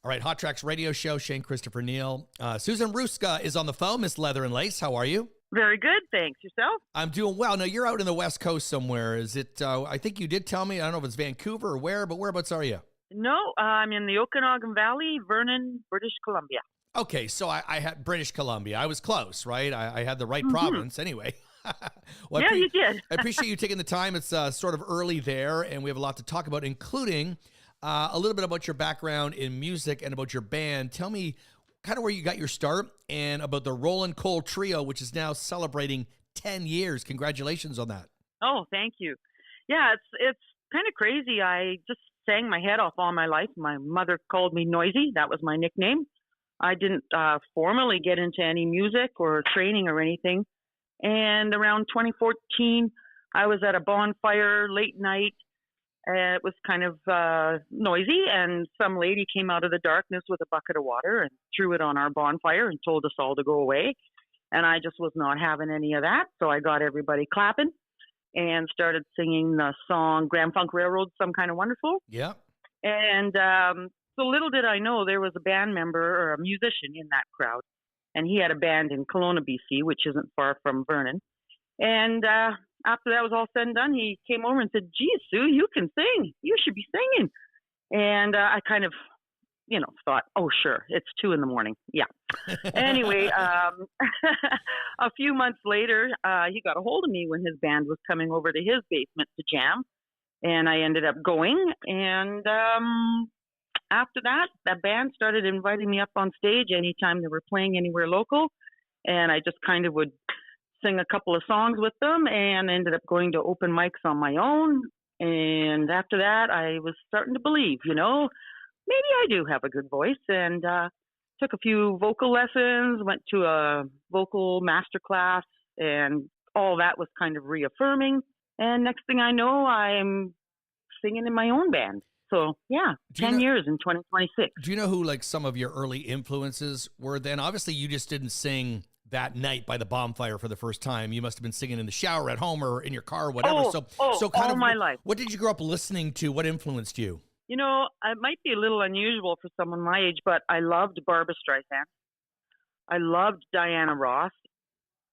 All right, Hot Tracks Radio Show, Shane Christopher Neal. Susan Ruska is on the phone. Miss Leather and Lace, how are you? Very good, thanks. Yourself? I'm doing well. Now, you're out in the West Coast somewhere. Is it, I think you did tell me, I don't know if it's Vancouver or where, but whereabouts are you? No, I'm in the Okanagan Valley, Vernon, British Columbia. Okay, so I had British Columbia. I was close, right? I had the right province anyway. Well, yeah, you did. I appreciate you taking the time. It's sort of early there, and we have a lot to talk about, including a little bit about your background in music and about your band. Tell me kind of where you got your start and about the Rollin' Cole Trio, which is now celebrating 10 years. Congratulations on that. Oh, thank you. Yeah, it's kind of crazy. I just sang my head off all my life. My mother called me Noisy. That was my nickname. I didn't formally get into any music or training or anything. And around 2014, I was at a bonfire late night. It was kind of noisy, and some lady came out of the darkness with a bucket of water and threw it on our bonfire and told us all to go away. And I just was not having any of that, so I got everybody clapping and started singing the song Grand Funk Railroad, Some Kind of Wonderful. Yeah. And so little did I know there was a band member or a musician in that crowd. And he had a band in Kelowna, BC, which isn't far from Vernon. And after that was all said and done, he came over and said, "Geez, Sue, you can sing. You should be singing." And I kind of, thought, oh, sure, it's 2 a.m. Yeah. Anyway, a few months later, he got a hold of me when his band was coming over to his basement to jam. And I ended up going. And after that, that band started inviting me up on stage anytime they were playing anywhere local. And I just kind of would sing a couple of songs with them and ended up going to open mics on my own. And after that, I was starting to believe, maybe I do have a good voice, and took a few vocal lessons, went to a vocal master class, and all that was kind of reaffirming. And next thing I know, I'm singing in my own band. So, yeah, 10 years in 2026. Do you know who, some of your early influences were then? Obviously, you just didn't sing that night by the bonfire for the first time. You must have been singing in the shower at home or in your car or whatever. So kind all of my life. What did you grow up listening to? What influenced you? It might be a little unusual for someone my age, but I loved Barbra Streisand. I loved Diana Ross.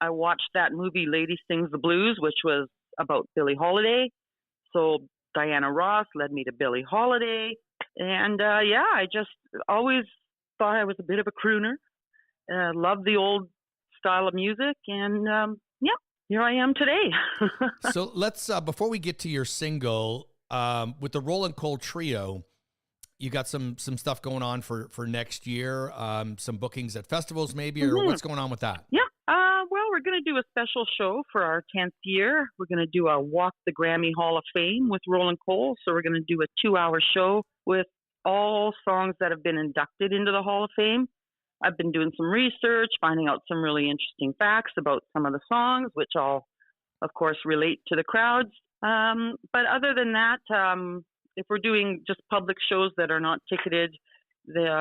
I watched that movie Lady Sings the Blues, which was about Billie Holiday. So Diana Ross led me to Billie Holiday. And I just always thought I was a bit of a crooner. Loved the old style of music. And here I am today. So let's, before we get to your single, with the Rollin' Cole Trio, you got some stuff going on for next year, some bookings at festivals maybe, or what's going on with that? Yeah. Well, we're going to do a special show for our 10th year. We're going to do a Walk the Grammy Hall of Fame with Rollin' Cole. So we're going to do a 2-hour show with all songs that have been inducted into the Hall of Fame. I've been doing some research, finding out some really interesting facts about some of the songs, which all, of course, relate to the crowds. But other than that, if we're doing just public shows that are not ticketed,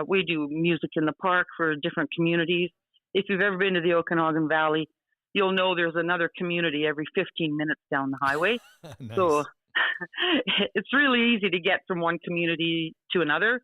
we do music in the park for different communities. If you've ever been to the Okanagan Valley, you'll know there's another community every 15 minutes down the highway. Nice. So it's really easy to get from one community to another.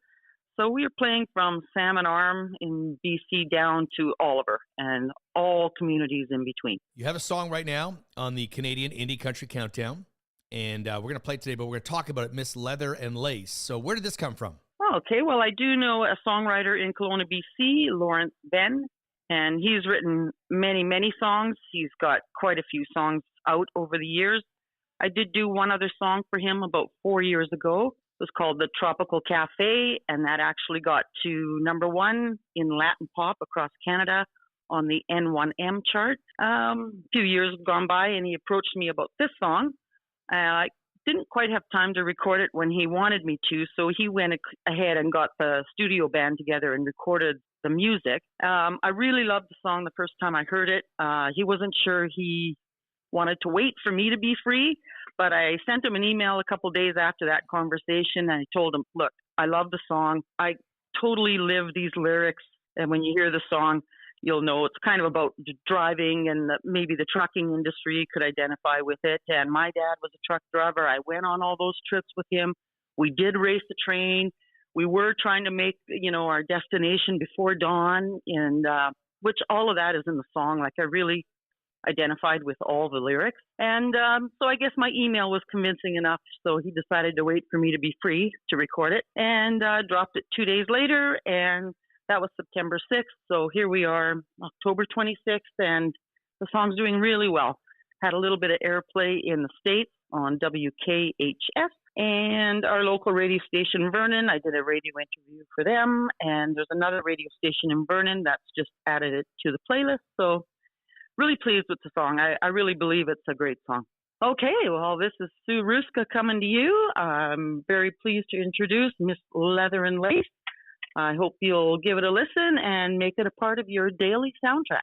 So we are playing from Salmon Arm in BC down to Oliver and all communities in between. You have a song right now on the Canadian Indie Country Countdown, and we're going to play it today, but we're going to talk about it, Miss Leather and Lace. So where did this come from? Okay, well, I do know a songwriter in Kelowna, BC, Lawrence Ben, and he's written many, many songs. He's got quite a few songs out over the years. I did do one other song for him about 4 years ago. It was called The Tropical Cafe, and that actually got to #1 in Latin pop across Canada on the N1M chart. A few years have gone by, and he approached me about this song. I didn't quite have time to record it when he wanted me to, so he went ahead and got the studio band together and recorded the music. I really loved the song the first time I heard it. He wasn't sure he wanted to wait for me to be free, but I sent him an email a couple days after that conversation, and I told him, look, I love the song. I totally live these lyrics, and when you hear the song, you'll know it's kind of about driving, and maybe the trucking industry could identify with it. And my dad was a truck driver. I went on all those trips with him. We did race the train. We were trying to make, our destination before dawn, and which all of that is in the song. Like, I really identified with all the lyrics. And so I guess my email was convincing enough, so he decided to wait for me to be free to record it, and dropped it 2 days later, and that was September 6th. So here we are, October 26th, and the song's doing really well. Had a little bit of airplay in the States on WKHS and our local radio station, Vernon. I did a radio interview for them, and there's another radio station in Vernon that's just added it to the playlist. So really pleased with the song. I really believe it's a great song. Okay, well, this is Sue Ruska coming to you. I'm very pleased to introduce Miss Leather and Lace. I hope you'll give it a listen and make it a part of your daily soundtrack.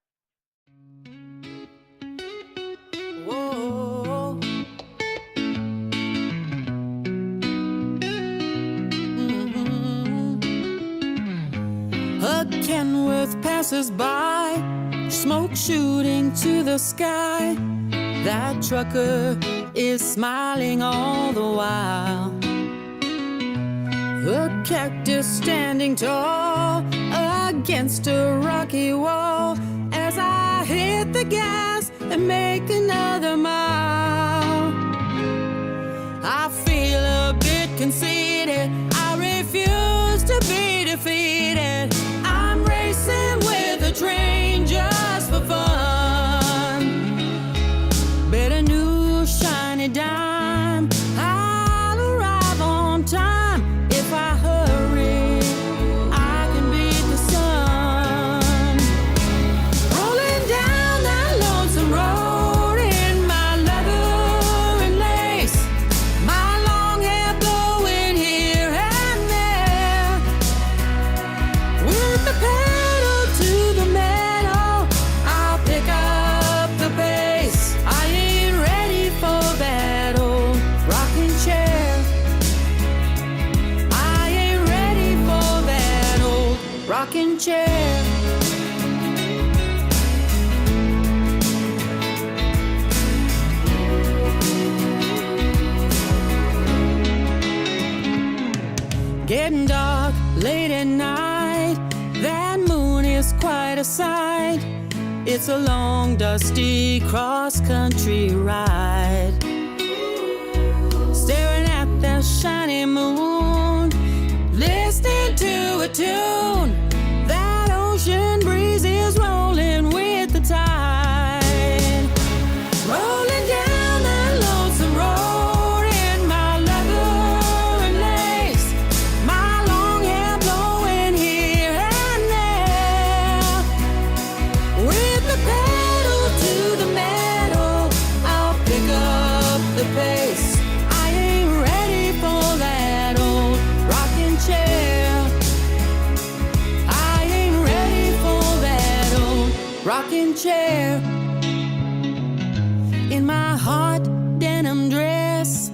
Whoa. A Kenworth passes by, smoke shooting to the sky. That trucker is smiling all the while. A cactus standing tall against a rocky wall as I hit the gas and make another mile. I feel a bit conceited, I refuse to be defeated. I'm racing with a train just for fun. Bet a new shiny dime I'll arrive on time. If I hurry, I can beat the sun. Rolling down that lonesome road in my leather and lace, my long hair blowing here and there. With the pedal to the metal, I'll pick up the pace. I ain't ready for that old rocking chair. I ain't ready for that old rocking chair. Getting dark late at night, that moon is quite a sight. It's a long, dusty cross-country ride. Staring at that shiny moon, listening to a tune. That ocean breeze is rolling with the tide. Rolling down that lonesome road in my leather and lace, my long hair blowing here and there. With the pedal to the metal, I'll pick up the pace. I ain't ready for that old rocking chair. I ain't ready for that old rocking chair. In my hot denim dress,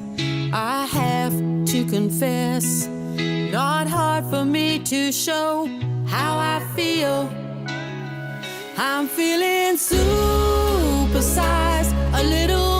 I have to confess, not hard for me to show how I feel. I'm feeling supersized, a little